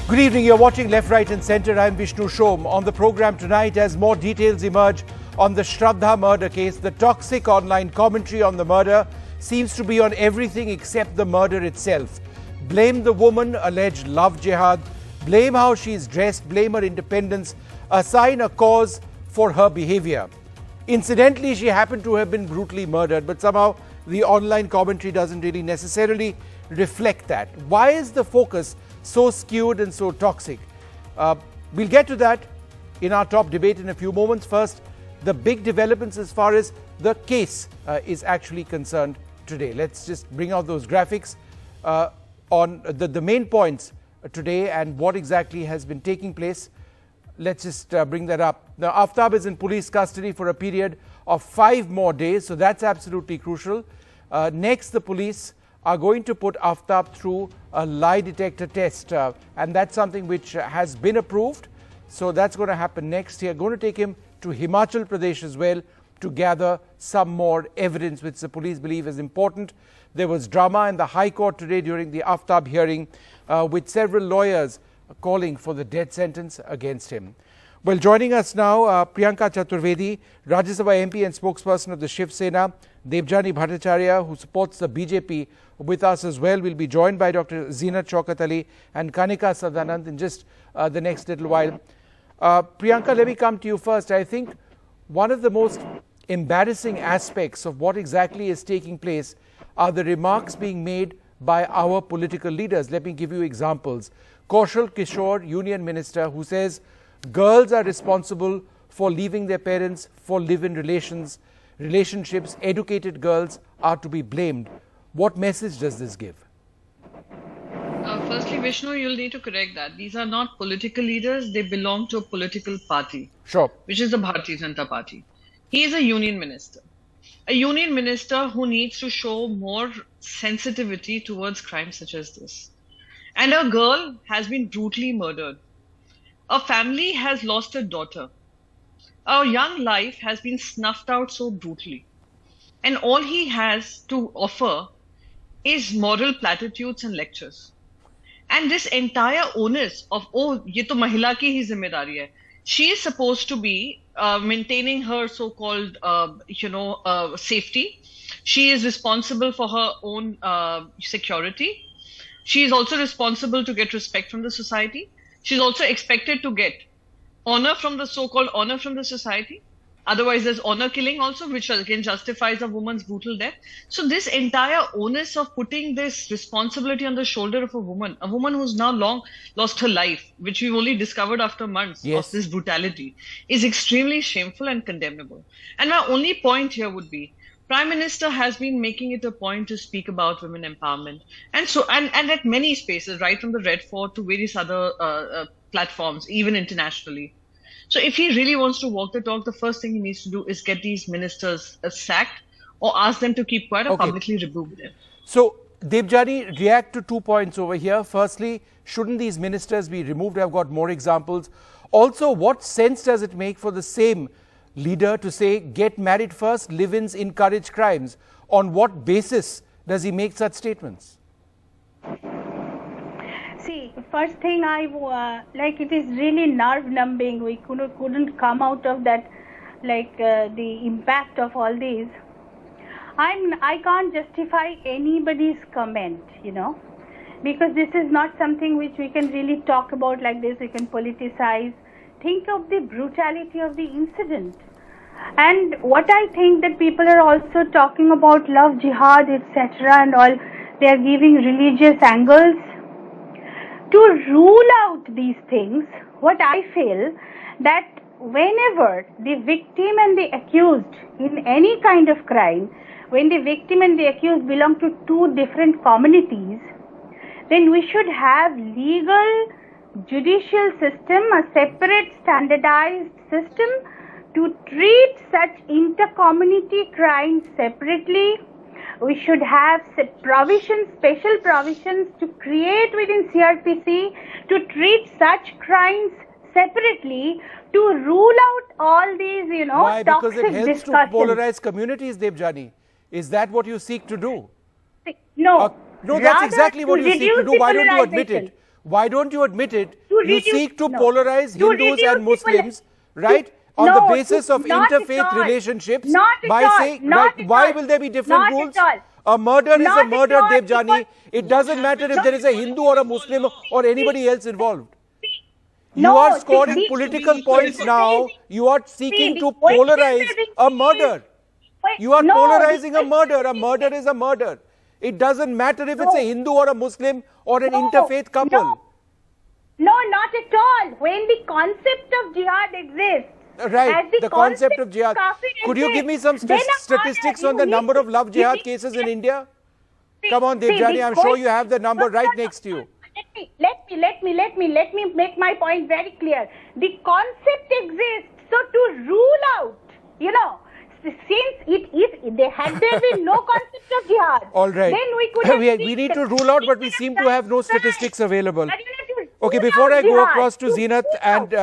Good evening, you're watching Left, Right and Centre. I'm Vishnu Shom. On the programme tonight, as more details emerge on the Shraddha murder case, the toxic online commentary on the murder seems to be on everything except the murder itself. Blame the woman, alleged love jihad, blame how she's dressed, blame her independence, assign a cause for her behaviour. Incidentally, she happened to have been brutally murdered, but somehow the online commentary doesn't really necessarily reflect that. Why is the focus so skewed and so toxic? We'll get to that in our top debate in a few moments. First, the big developments as far as the case is actually concerned today. Let's just bring out those graphics on the main points today and what exactly has been taking place. Let's just bring that up. Now, Aftab is in police custody for a period of 5 more days, so that's absolutely crucial. Next, the police are going to put Aftab through a lie detector test, and that's something which has been approved. So that's going to happen next. They are going to take him to Himachal Pradesh as well to gather some more evidence which the police believe is important. There was drama in the High Court today during the Aftab hearing with several lawyers calling for the death sentence against him. Well, joining us now, Priyanka Chaturvedi, Rajya Sabha MP and spokesperson of the Shiv Sena, Debjani Bhattacharyya, who supports the BJP, with us as well. We'll be joined by Dr. Zeenat Shaukat Ali and Kanika Sadanand in just the next little while. Priyanka, let me come to you first. I think one of the most embarrassing aspects of what exactly is taking place are the remarks being made by our political leaders. Let me give you examples. Kaushal Kishore, Union Minister, who says girls are responsible for leaving their parents for live-in relationships. Educated girls are to be blamed. What message does this give? Firstly, Vishnu, you'll need to correct that. These are not political leaders. They belong to a political party. Sure. Which is the Bharatiya Janata Party. He is a union minister. A union minister who needs to show more sensitivity towards crimes such as this. And a girl has been brutally murdered. A family has lost a daughter. A young life has been snuffed out so brutally. And all he has to offer is moral platitudes and lectures. And this entire onus of, oh, ye to mahila ki hi zimmedari hai. She is supposed to be maintaining her so-called, safety. She is responsible for her own security. She is also responsible to get respect from the society. She's also expected to get honor from the so-called honor from the society. Otherwise, there's honor killing also, which again justifies a woman's brutal death. So this entire onus of putting this responsibility on the shoulder of a woman who's now long lost her life, which we've only discovered after months of this brutality, is extremely shameful and condemnable. And my only point here would be, Prime Minister has been making it a point to speak about women empowerment. And so, and at many spaces, right from the Red Fort to various other platforms, even internationally. So if he really wants to walk the talk, the first thing he needs to do is get these ministers sacked or ask them to keep quiet or publicly rebuke them. So, Debjani, react to 2 points over here. Firstly, shouldn't these ministers be removed? I've got more examples. Also, what sense does it make for the same leader to say, get married first, live-ins encourage crimes? On what basis does he make such statements? See, first thing it is really nerve numbing. We couldn't come out of that, the impact of all these. I can't justify anybody's comment, because this is not something which we can really talk about like this. We can politicize. Think of the brutality of the incident. And what I think that people are also talking about love jihad, etc. and all, they are giving religious angles. To rule out these things, what I feel that whenever the victim and the accused in any kind of crime, when the victim and the accused belong to 2 different communities, then we should have legal judicial system, a separate standardized system to treat such inter-community crimes separately. We should have special provisions to create within CRPC to treat such crimes separately, to rule out all these, Why? toxic Because it helps discussions. to polarize communities, Debjani. Is that what you seek to do? No. No, that's exactly what you seek to do. Why don't you admit it? Why don't you admit it? To You reduce- seek to no. polarize To Hindus reduce and Muslims, right? On No, the basis of not at interfaith all. relationships Not at by all. saying, Not right, at why all. will there be different Not rules? at all. A murder is Not a at murder, all, Debjani. because- It doesn't matter if there is a Hindu or a Muslim or anybody else involved. You No, are see, scoring see, political see, points see, now. see, You are seeking to wait, polarize a murder. Wait, You are no, polarizing a wait, murder. A murder is a murder. It doesn't matter if it's a No. Hindu or a Muslim or an No, interfaith couple. No, not at all. When the concept of jihad exists, Right, as the concept of jihad. kafir Could you give me some exists, then statistics on the number of love jihad cases in India? Come on, See, Debjani, I'm sure you have the number No, right no, next to you. Let me make my point very clear. The concept exists, so to rule out, since had there been no concept of jihad, All right. then we could have we need to rule out, but we seem to have no statistics available. But you have to Okay, rule before out I go jihad, across to to Zeenat rule out.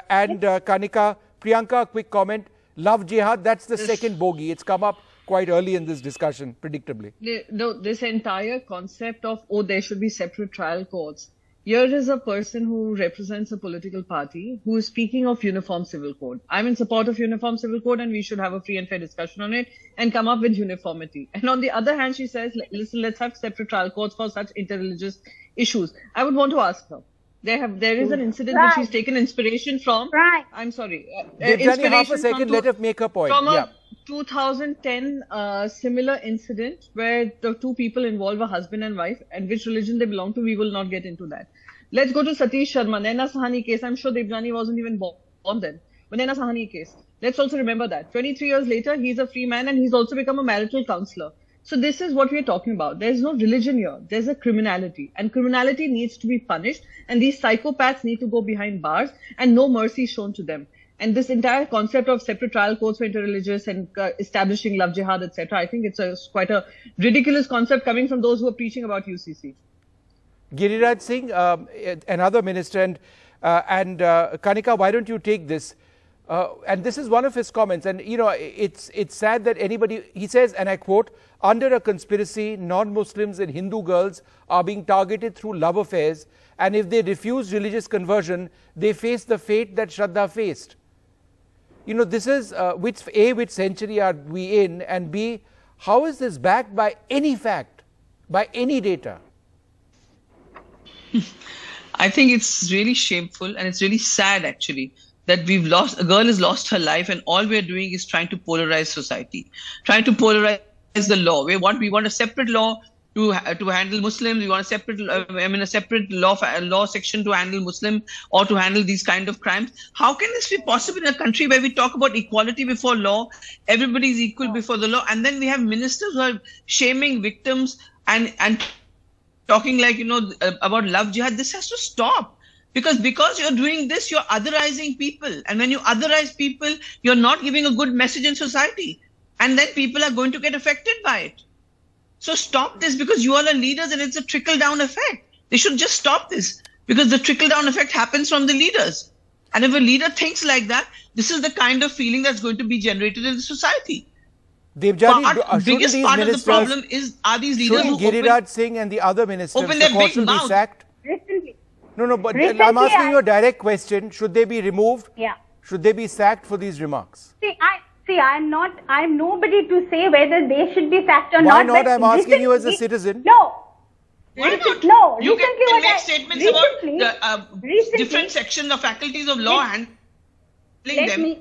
and Kanika, Priyanka, a quick comment. Love jihad, that's the second bogey. It's come up quite early in this discussion, predictably. No, this entire concept of, there should be separate trial courts. Here is a person who represents a political party who is speaking of uniform civil code. I'm in support of uniform civil code and we should have a free and fair discussion on it and come up with uniformity. And on the other hand, she says, listen, let's have separate trial courts for such interreligious issues. I would want to ask her. There is an incident which she's taken inspiration from. Right. I'm sorry. Debjani, half a second, let her make her point. From Yeah. a 2010 similar incident where the two people involved were husband and wife, and which religion they belong to, we will not get into that. Let's go to Satish Sharma, Naina Sahani case. I'm sure Debjani wasn't even born then. But Naina Sahani case. Let's also remember that. 23 years later, he's a free man and he's also become a marital counselor. So this is what we're talking about. There's no religion here. There's a criminality. And criminality needs to be punished. And these psychopaths need to go behind bars and no mercy shown to them. And this entire concept of separate trial courts for interreligious and establishing love jihad, etc., I think it's quite a ridiculous concept coming from those who are preaching about UCC. Giriraj Singh, another minister, and Kanika, why don't you take this? And this is one of his comments, and it's sad that anybody, he says, and I quote, under a conspiracy, non-Muslims and Hindu girls are being targeted through love affairs, and if they refuse religious conversion, they face the fate that Shraddha faced. This is, which century are we in, and B, how is this backed by any fact, by any data? I think it's really shameful and it's really sad actually that a girl has lost her life and all we're doing is trying to polarize society, trying to polarize the law. We want a separate law to handle Muslims. We want a separate, a separate law section to handle Muslim or to handle these kind of crimes. How can this be possible in a country where we talk about equality before law, everybody is equal before the law, and then we have ministers who are shaming victims and talking like, about love jihad? This has to stop. Because you're doing this, you're otherizing people. And when you otherize people, you're not giving a good message in society. And then people are going to get affected by it. So stop this, because you all are leaders and it's a trickle-down effect. They should just stop this, because the trickle-down effect happens from the leaders. And if a leader thinks like that, this is the kind of feeling that's going to be generated in the society. Debjani, Biggest part of the problem are these leaders who Giriraj Singh and the other ministers open their big be mouth. Sacked? No, but I'm asking you a direct question. Should they be removed? Yeah. Should they be sacked for these remarks? I'm nobody to say whether they should be sacked or Why not. not? I'm asking you as a citizen. No. Why not? No. You can make statements about the different sections of faculties of law and let me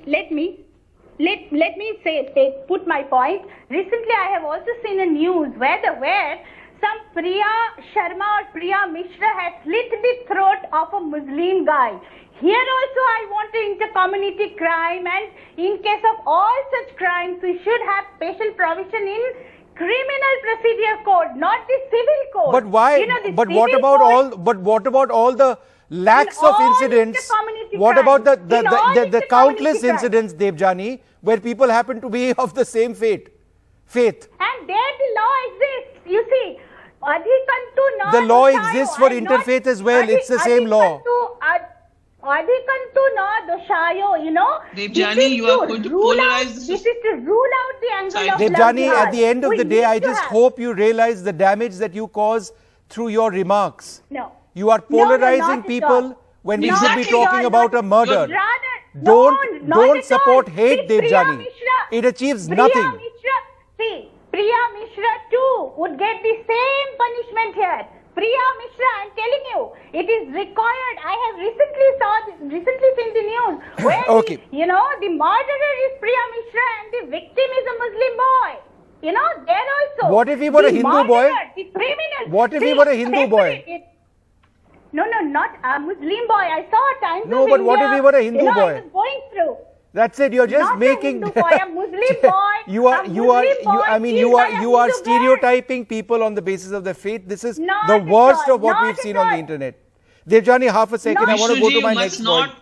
put my point. Recently, I have also seen a news where some Priya Sharma or Priya Mishra has slit the throat of a Muslim guy. Here also I want to inter-community crime, and in case of all such crimes, we should have special provision in criminal procedure code, not the civil code. But why? But what about all the lakhs of incidents? What about the countless incidents, Debjani, where people happen to be of the same faith? And there the law exists. You see, the law exists for interfaith as well. It's the same law. Debjani, you are going to polarize this is to rule out the angle of Debjani, love at the end of the day, I just hope you realize the damage that you cause through your remarks. No. You are polarizing people when we should be talking about a murder. Don't support hate, Debjani. It achieves nothing. Priya Mishra too would get the same punishment here. Priya Mishra, I'm telling you, it is required. I have recently seen the news where okay. The murderer is Priya Mishra and the victim is a Muslim boy. There also. What if he were a Hindu boy? The criminal. What if he were a Hindu boy? No, not a Muslim boy. I saw Times of No, but India. what if he were a Hindu boy? I was going through. That's it. You're just Not making. A Hindu boy, a Muslim boy. you are stereotyping people on the basis of their faith. This is the worst of what we've seen on the internet. Debjani, half a second. I want to go to my next point.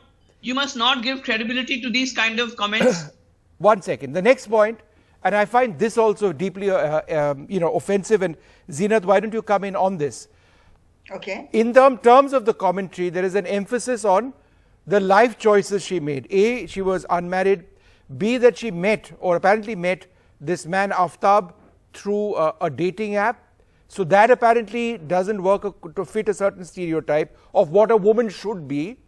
You must not give credibility to these kind of comments. 1 second. The next point, and I find this also deeply, offensive. And Zeenat, why don't you come in on this? Okay. In terms of the commentary, there is an emphasis on the life choices she made. A, she was unmarried. B, that she met or apparently met this man Aftab through a dating app. So that apparently doesn't work to fit a certain stereotype of what a woman should be,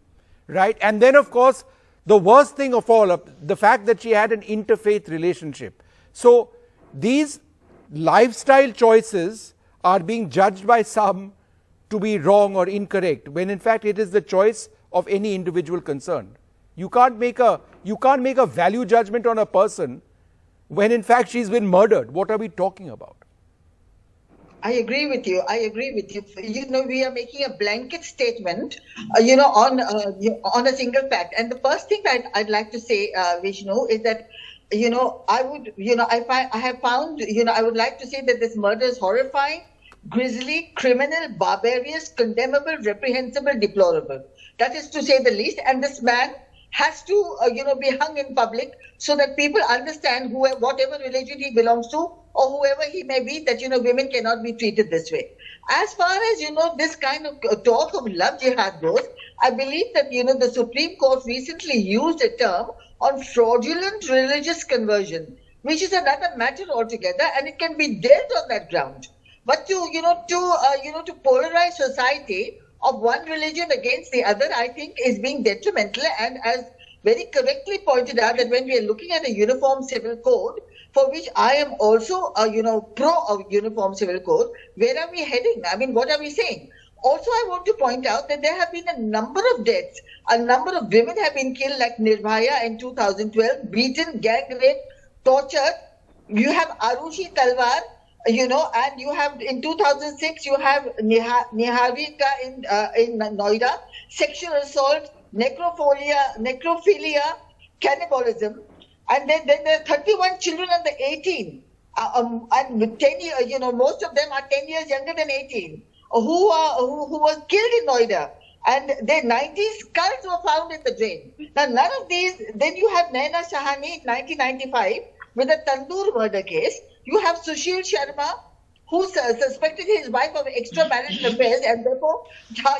right? And then, of course, the worst thing of all, the fact that she had an interfaith relationship. So these lifestyle choices are being judged by some to be wrong or incorrect, when in fact it is the choice of any individual concerned. You can't make a value judgment on a person when in fact she's been murdered. What are we talking about? I agree with you. We are making a blanket statement, on a single fact. And the first thing that I'd like to say, Vishnu, is that, I would like to say that this murder is horrifying, grisly, criminal, barbarous, condemnable, reprehensible, deplorable. That is to say the least. And this man has to, be hung in public so that people understand whatever religion he belongs to or whoever he may be, that, women cannot be treated this way. As far as, this kind of talk of love jihad goes, I believe that, the Supreme Court recently used a term on fraudulent religious conversion, which is another matter altogether, and it can be dealt on that ground. But to polarize society of one religion against the other, I think is being detrimental. And as very correctly pointed out, that when we are looking at a uniform civil code, for which I am also, pro uniform civil code, where are we heading? I mean, what are we saying? Also, I want to point out that there have been a number of deaths. A number of women have been killed, like Nirbhaya in 2012, beaten, gang raped, tortured. You have Arushi Talwar, and you have in 2006 you have Niharika in Noida, sexual assault, necrophilia, cannibalism, and then there are 31 children under 18, and 10 years, most of them are 10 years younger than 18, who were killed in Noida, and their 90 skulls were found in the drain. Now, none of these. Then you have Naina Shahani in 1995 with a Tandoor murder case. You have Sushil Sharma, who suspected his wife of extramarital affairs, and therefore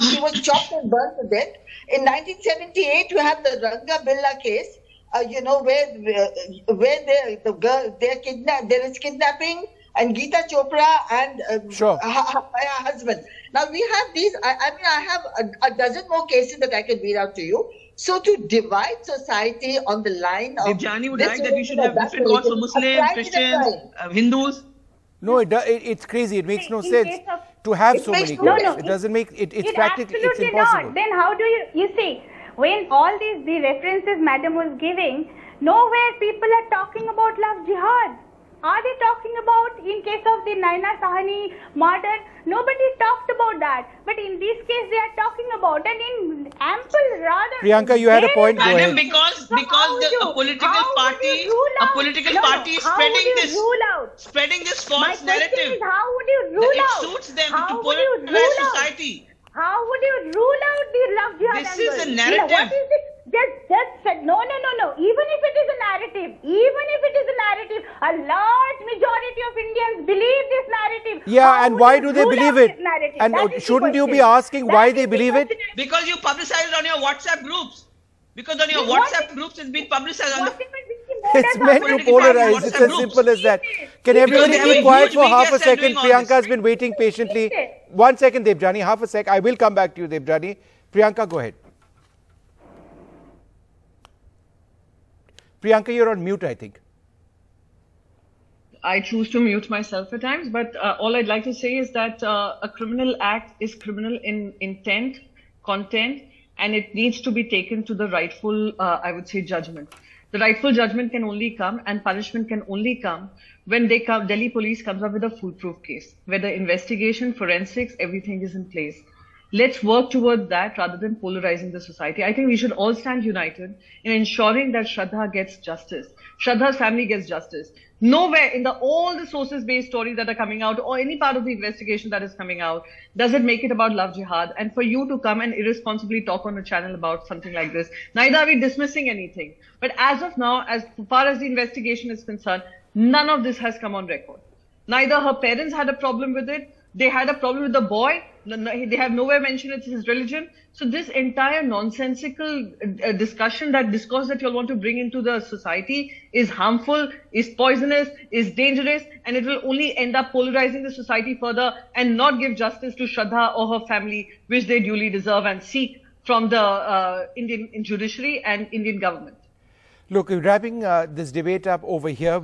she was chopped and burnt to death. In 1978, you have the Ranga Billa case, where there is kidnapping, and Geeta Chopra and her husband. Now we have these. I have a dozen more cases that I can read out to you. So to divide society on the line of Debjani would like that we should have different gods for Muslims, Christians, Hindus. No, it's crazy. It makes no sense to have so many gods. It doesn't make it. It's practically it's impossible. Not. Then how do you see when all the references Madam was giving? Nowhere people are talking about love jihad. Are they talking about in case of the Naina Sahani murder? Nobody talked about that. But in this case, they are talking about, and in ample rather. Priyanka, you had a point. Go ahead. Because a political party is spreading this false narrative. Is, how would you rule out? It suits them to polarize society. How would you rule out the love jihad? This is a narrative. What is it? Just said no. Even if it is a narrative, a large majority of Indians believe this narrative. Yeah, and why do they believe it? And shouldn't you be asking why they believe it? Because you publicize it on your WhatsApp groups. Because on your WhatsApp groups it's been publicized. It's meant to polarize. It's as simple as that. Can everybody keep quiet for half a second? Priyanka has been waiting patiently. 1 second, Debjani, half a sec. I will come back to you, Debjani. Priyanka, go ahead. Priyanka, you're on mute, I think. I choose to mute myself at times, but all I'd like to say is that a criminal act is criminal in intent, content, and it needs to be taken to the rightful, I would say, judgment. The rightful judgment can only come and punishment can only come when Delhi police comes up with a foolproof case, where the investigation, forensics, everything is in place. Let's work towards that rather than polarizing the society. I think we should all stand united in ensuring that Shraddha gets justice. Shraddha's family gets justice. Nowhere in all the sources-based stories that are coming out or any part of the investigation that is coming out does it make it about love jihad. And for you to come and irresponsibly talk on a channel about something like this, neither are we dismissing anything. But as of now, as far as the investigation is concerned, none of this has come on record. Neither her parents had a problem with it. They had a problem with the boy. They have nowhere mentioned it's his religion. So this entire nonsensical discussion, that discourse that you all want to bring into the society is harmful, is poisonous, is dangerous, and it will only end up polarizing the society further and not give justice to Shraddha or her family, which they duly deserve and seek from the Indian judiciary and Indian government. Look, wrapping this debate up over here,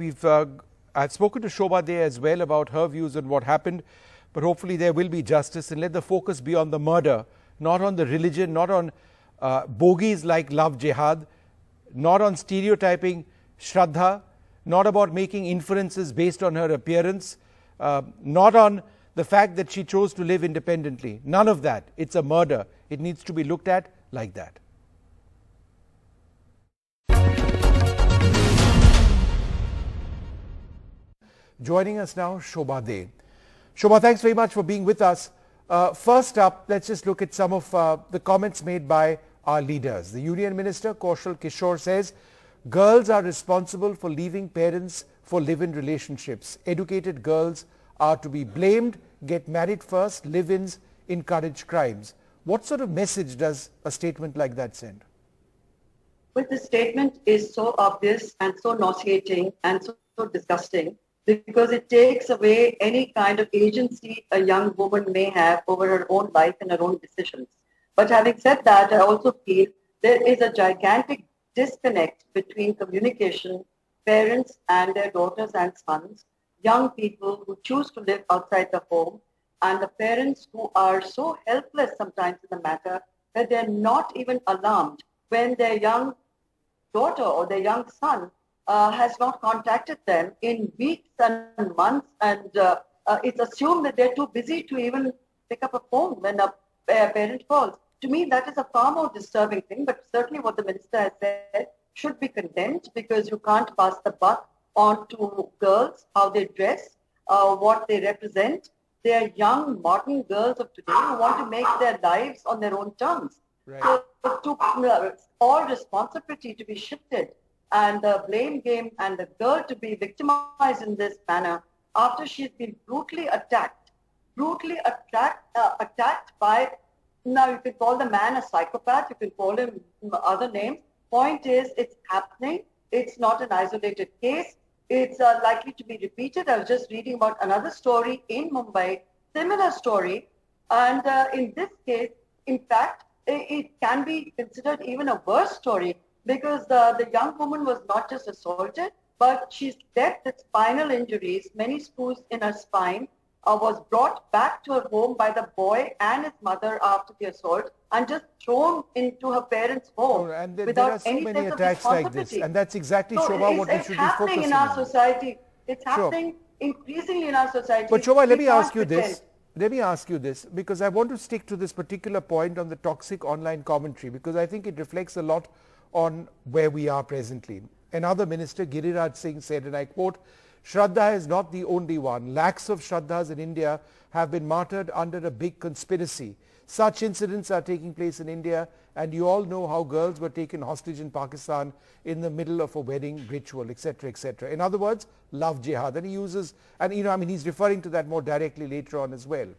I've spoken to Shobha there as well about her views on what happened. But hopefully there will be justice, and let the focus be on the murder, not on the religion, not on bogies like love jihad, not on stereotyping Shraddha, not about making inferences based on her appearance, not on the fact that she chose to live independently. None of that. It's a murder. It needs to be looked at like that. Joining us now, Shobha De. Shobha, thanks very much for being with us. First up, let's just look at some of the comments made by our leaders. The Union Minister, Kaushal Kishore, says, girls are responsible for leaving parents for live-in relationships. Educated girls are to be blamed, get married first, live-ins encourage crimes. What sort of message does a statement like that send? Well, the statement is so obvious and so nauseating and so disgusting, because it takes away any kind of agency a young woman may have over her own life and her own decisions. But having said that, I also feel there is a gigantic disconnect between communication, parents and their daughters and sons, young people who choose to live outside the home, and the parents who are so helpless sometimes in the matter that they're not even alarmed when their young daughter or their young son has not contacted them in weeks and months, and it's assumed that they're too busy to even pick up a phone when a parent calls. To me, that is a far more disturbing thing, but certainly what the minister has said should be condemned, because you can't pass the buck on to girls, how they dress, what they represent. They are young, modern girls of today who want to make their lives on their own terms. Right. So to all responsibility to be shifted, and the blame game and the girl to be victimized in this manner after she's been brutally attacked by, now you can call the man a psychopath, you can call him other names. Point is, it's happening. It's not an isolated case. It's likely to be repeated. I was just reading about another story in Mumbai, similar story. And in this case, in fact, it can be considered even a worse story, because the young woman was not just assaulted, but she's left with spinal injuries, many screws in her spine, was brought back to her home by the boy and his mother after the assault, and just thrown into her parents' home and there without are so any many sense of attacks like this, and that's exactly, Shobha, what we should be focusing on. It's happening in our society. It's happening increasingly in our society. But Shobha, let me ask you this. Let me ask you this, because I want to stick to this particular point on the toxic online commentary, because I think it reflects a lot on where we are presently. Another minister, Giriraj Singh, said, and I quote, Shraddha is not the only one. Lakhs of Shraddhas in India have been martyred under a big conspiracy. Such incidents are taking place in India, and you all know how girls were taken hostage in Pakistan in the middle of a wedding ritual, etc., etc. In other words, love jihad. And he uses, and he's referring to that more directly later on as well.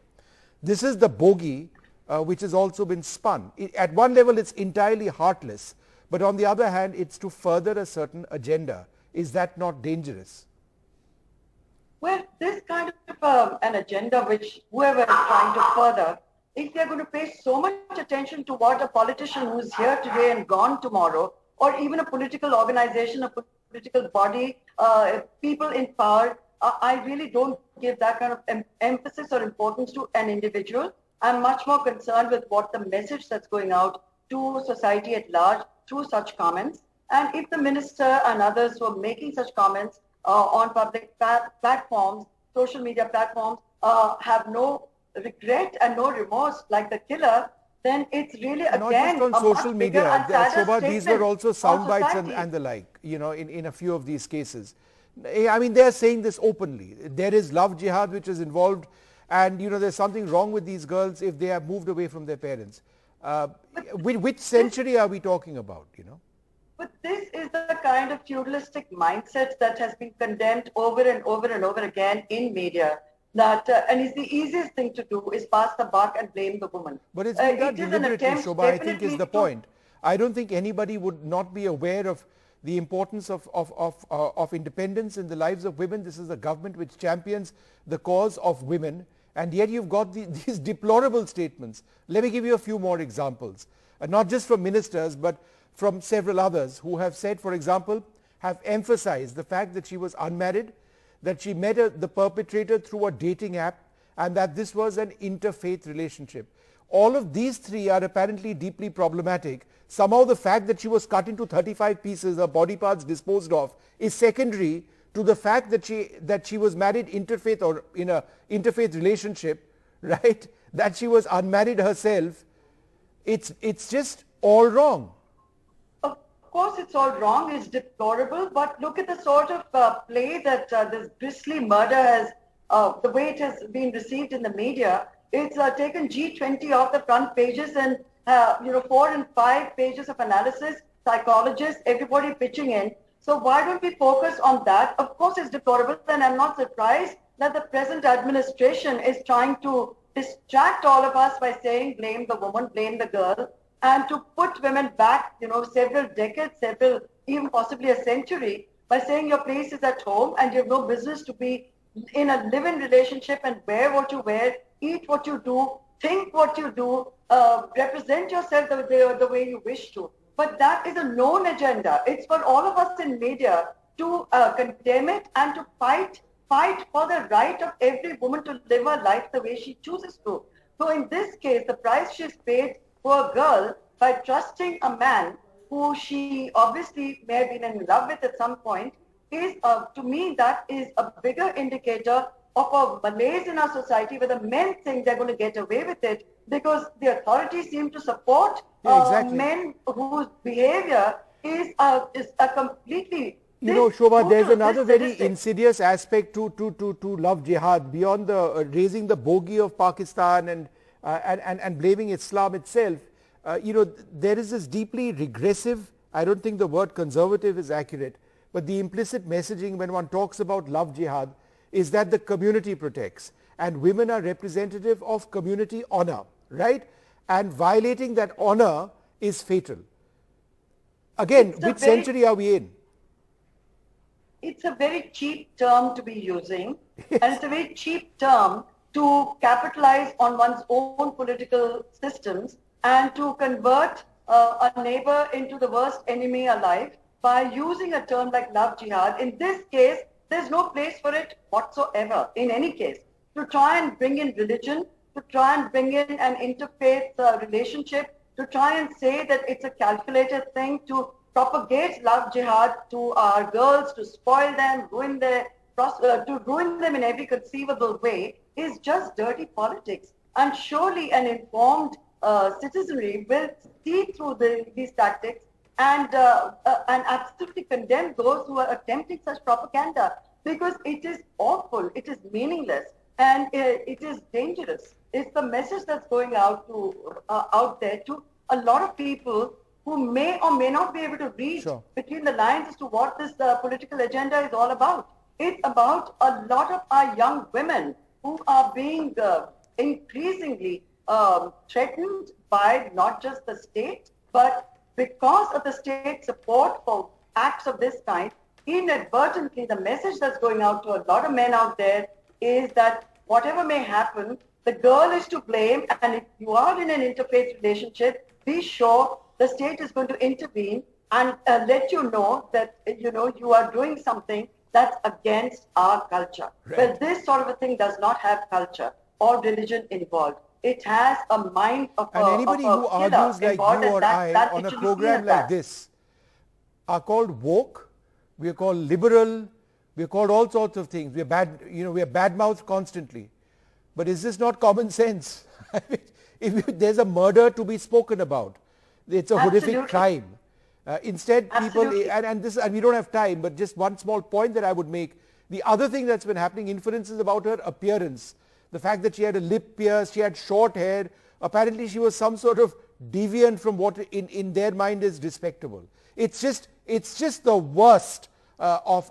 This is the bogey which has also been spun. At one level, it's entirely heartless, but on the other hand, it's to further a certain agenda. Is that not dangerous? Well, this kind of an agenda which whoever is trying to further, if they're going to pay so much attention to what a politician who's here today and gone tomorrow, or even a political organization, a political body, people in power, I really don't give that kind of emphasis or importance to an individual. I'm much more concerned with what the message that's going out to society at large through such comments. And if the minister and others who are making such comments on public platforms, social media platforms, have no regret and no remorse like the killer, then it's really Not again just on a social much media, bigger and sadder Shobha, these were also statement sound of bites society. and the like, you know, in a few of these cases. I mean, they're saying this openly. There is love jihad which is involved, and, you know, there's something wrong with these girls if they have moved away from their parents. Which century are we talking about, you know? But this is the kind of feudalistic mindset that has been condemned over and over and over again in media. That and it's the easiest thing to do is pass the buck and blame the woman. But it's been done It is an deliberately, attempt Shobha, I think is definitely the point. I don't think anybody would not be aware of the importance of independence in the lives of women. This is a government which champions the cause of women, and yet you've got these deplorable statements. Let me give you a few more examples, not just from ministers, but from several others who have said, for example, have emphasized the fact that she was unmarried, that she met the perpetrator through a dating app, and that this was an interfaith relationship. All of these three are apparently deeply problematic. Somehow the fact that she was cut into 35 pieces, her body parts disposed of, is secondary to the fact that she was married interfaith or in a interfaith relationship, right? That she was unmarried herself. It's just all wrong. Of course, it's all wrong. It's deplorable. But look at the sort of play that this grisly murder has, the way it has been received in the media. It's taken G20 off the front pages and 4 and 5 pages of analysis, psychologists, everybody pitching in. So why don't we focus on that? Of course, it's deplorable, and I'm not surprised that the present administration is trying to distract all of us by saying blame the woman, blame the girl, and to put women back, several decades, even possibly a century, by saying your place is at home and you have no business to be in a live-in relationship and wear what you wear, eat what you do, think what you do, represent yourself the way you wish to. But that is a known agenda. It's for all of us in media to condemn it and to fight for the right of every woman to live her life the way she chooses to. So in this case, the price she's paid for a girl by trusting a man who she obviously may have been in love with at some point is, to me, that is a bigger indicator of a malaise in our society where the men think they're going to get away with it because the authorities seem to support men whose behavior is a completely... Shobha, there's another very insidious aspect to love jihad beyond the raising the bogey of Pakistan and blaming Islam itself. There is this deeply regressive, I don't think the word conservative is accurate, but the implicit messaging when one talks about love jihad is that the community protects and women are representative of community honor, right? And violating that honor is fatal. Again, which century are we in? It's a very cheap term to be using, and it's a very cheap term to capitalize on one's own political systems and to convert a neighbor into the worst enemy alive by using a term like love jihad. In this case, there's no place for it whatsoever, in any case. To try and bring in religion, to try and bring in an interfaith relationship, to try and say that it's a calculated thing, to propagate love jihad to our girls, to spoil them, to ruin them in every conceivable way, is just dirty politics. And surely an informed citizenry will see through these tactics and absolutely condemn those who are attempting such propaganda, because it is awful, it is meaningless, and it is dangerous. It's the message that's going out there to a lot of people who may or may not be able to read between the lines as to what this political agenda is all about. It's about a lot of our young women who are being increasingly threatened by not just the state, but because of the state support for acts of this kind, inadvertently, the message that's going out to a lot of men out there is that whatever may happen, the girl is to blame, and if you are in an interfaith relationship, be sure the state is going to intervene and let you know that you are doing something that's against our culture. Right. Well, this sort of a thing does not have culture or religion involved. It has a mind of And anybody who argues like you or I on a program like this are called woke, we are called liberal, we are called all sorts of things. We are bad, we are bad-mouthed constantly. But is this not common sense? I mean, if there's a murder to be spoken about, it's a horrific crime. Instead, people, and we don't have time, but just one small point that I would make. The other thing that's been happening, inferences about her appearance, the fact that she had a lip pierced, she had short hair, apparently she was some sort of deviant from what in their mind is respectable. It's just the worst of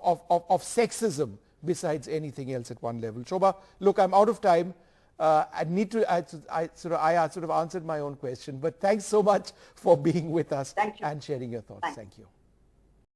sexism besides anything else at one level. Shobha, look, I'm out of time. I sort of answered my own question, but thanks so much for being with us and sharing your thoughts. Thank you.